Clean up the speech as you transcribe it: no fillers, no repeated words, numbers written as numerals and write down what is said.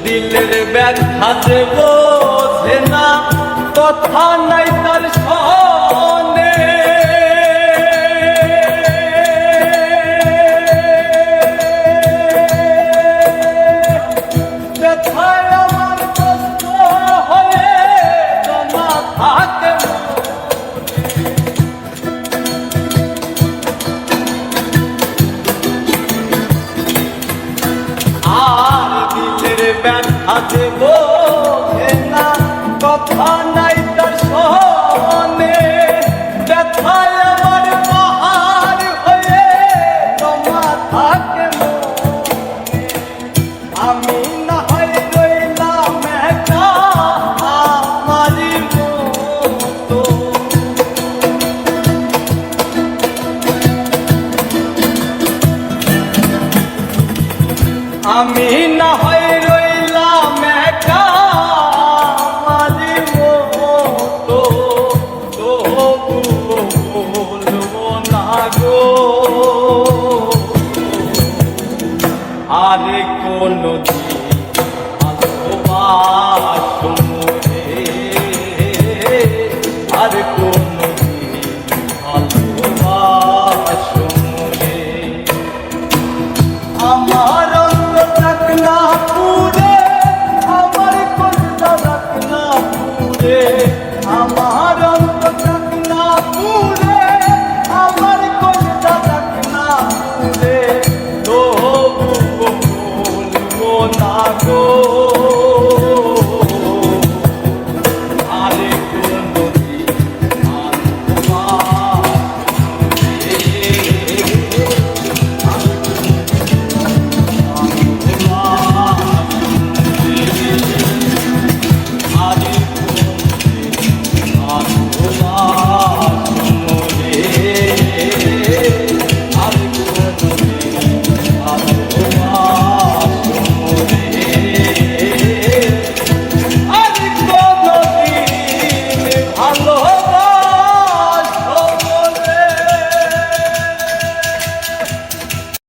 দিলের ব্যাখ্যা যে বোঝে না, কথা নাই তার সনে। ব্যথায় আমার কষ্ট হয়ে জমা থাকে আর দিলের ব্যথা যে বোঝে না, কথা নাই তার সনে। ব্যথায় আমার পাহাড় হয়ে জমা থাকে মনে। আমি না হয় রইলাম একা আমারই মতো। আমি না হয় রইলাম একা আমারই মতো। তবুও বলবো না গো আরে কোনো দিন ভালোবাসো মোরে, আর কোনো দিন ভালোবাসো মোরে। আমার অঙ্গ রাখনা পুরে, আমার কলটা রাখনা পুরে। আমার অঙ্গ রাখনা পুরে, আমার কলটা রাখনা পুরে। তবুও বলবো না গো আরে কোনো দিন ভালোবাসো।